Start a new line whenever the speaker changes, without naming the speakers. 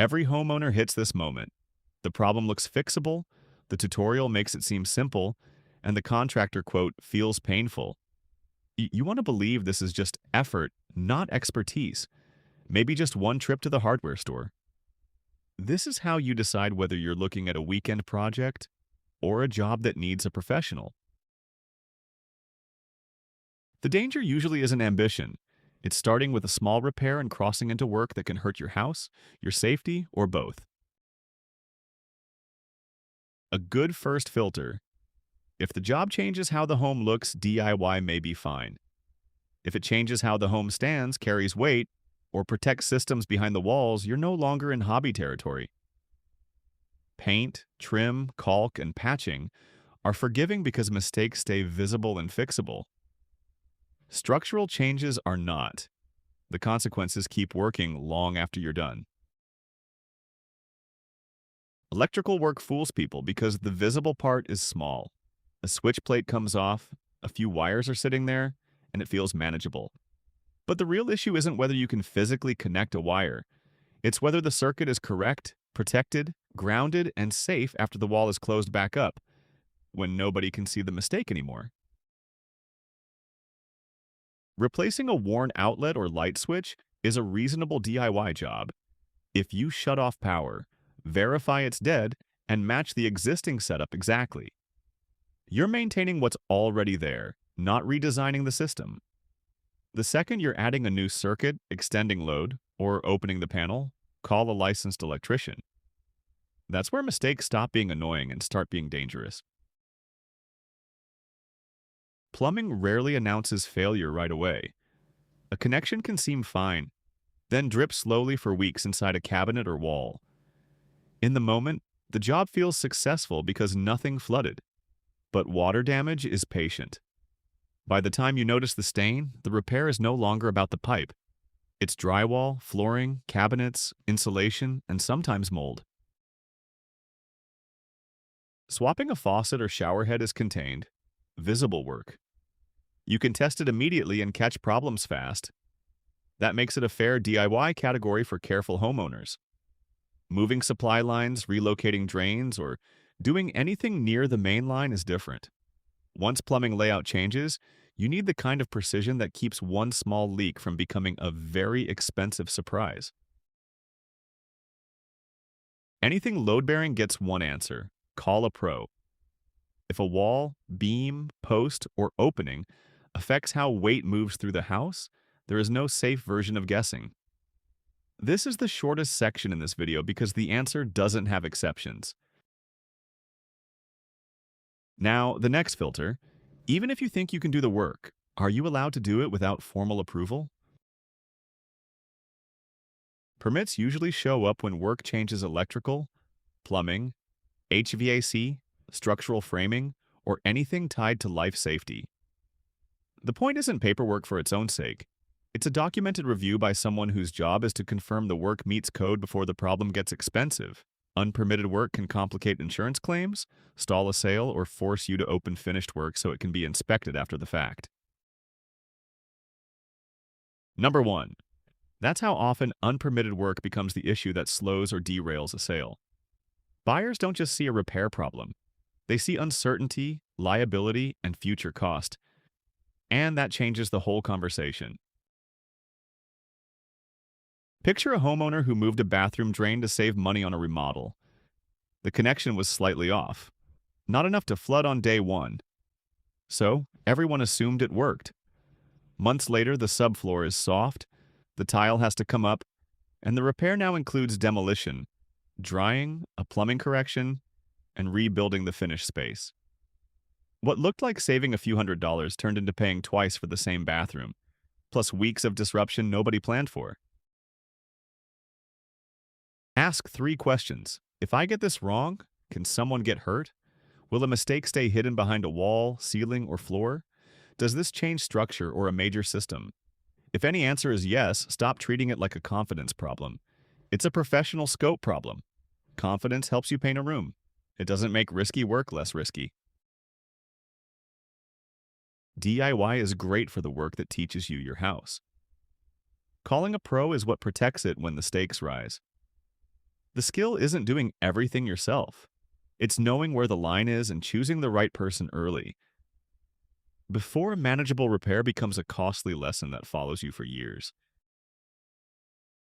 Every homeowner hits this moment. The problem looks fixable, the tutorial makes it seem simple, and the contractor quote feels painful. You want to believe this is just effort, not expertise. Maybe just one trip to the hardware store. This is how you decide whether you're looking at a weekend project or a job that needs a professional. The danger usually isn't ambition. It's starting with a small repair and crossing into work that can hurt your house, your safety, or both. A good first filter. If the job changes how the home looks, DIY may be fine. If it changes how the home stands, carries weight, or protects systems behind the walls, you're no longer in hobby territory. Paint, trim, caulk, and patching are forgiving because mistakes stay visible and fixable. Structural changes are not. The consequences keep working long after you're done. Electrical work fools people because the visible part is small. A switch plate comes off, a few wires are sitting there, and it feels manageable. But the real issue isn't whether you can physically connect a wire. It's whether the circuit is correct, protected, grounded, and safe after the wall is closed back up, when nobody can see the mistake anymore. Replacing a worn outlet or light switch is a reasonable DIY job. If you shut off power, verify it's dead, and match the existing setup exactly. You're maintaining what's already there, not redesigning the system. The second you're adding a new circuit, extending load, or opening the panel, call a licensed electrician. That's where mistakes stop being annoying and start being dangerous. Plumbing rarely announces failure right away. A connection can seem fine, then drip slowly for weeks inside a cabinet or wall. In the moment, the job feels successful because nothing flooded. But water damage is patient. By the time you notice the stain, the repair is no longer about the pipe. It's drywall, flooring, cabinets, insulation, and sometimes mold. Swapping a faucet or shower head is contained, visible work. You can test it immediately and catch problems fast. That makes it a fair DIY category for careful homeowners. Moving supply lines, relocating drains, or doing anything near the main line is different. Once plumbing layout changes, you need the kind of precision that keeps one small leak from becoming a very expensive surprise. Anything load-bearing gets one answer: call a pro. If a wall, beam, post, or opening affects how weight moves through the house, there is no safe version of guessing. This is the shortest section in this video because the answer doesn't have exceptions. Now, the next filter. Even if you think you can do the work, are you allowed to do it without formal approval? Permits usually show up when work changes electrical, plumbing, HVAC, structural framing, or anything tied to life safety. The point isn't paperwork for its own sake. It's a documented review by someone whose job is to confirm the work meets code before the problem gets expensive. Unpermitted work can complicate insurance claims, stall a sale, or force you to open finished work so it can be inspected after the fact. Number 1. That's how often unpermitted work becomes the issue that slows or derails a sale. Buyers don't just see a repair problem. They see uncertainty, liability, and future cost. And that changes the whole conversation. Picture a homeowner who moved a bathroom drain to save money on a remodel. The connection was slightly off, not enough to flood on day one. So, everyone assumed it worked. Months later, the subfloor is soft, the tile has to come up, and the repair now includes demolition, drying, a plumbing correction, and rebuilding the finished space. What looked like saving a few $100s turned into paying twice for the same bathroom, plus weeks of disruption nobody planned for. Ask 3 questions. If I get this wrong, can someone get hurt? Will a mistake stay hidden behind a wall, ceiling, or floor? Does this change structure or a major system? If any answer is yes, stop treating it like a confidence problem. It's a professional scope problem. Confidence helps you paint a room. It doesn't make risky work less risky. DIY is great for the work that teaches you your house. Calling a pro is what protects it when the stakes rise. The skill isn't doing everything yourself. It's knowing where the line is and choosing the right person early, before a manageable repair becomes a costly lesson that follows you for years.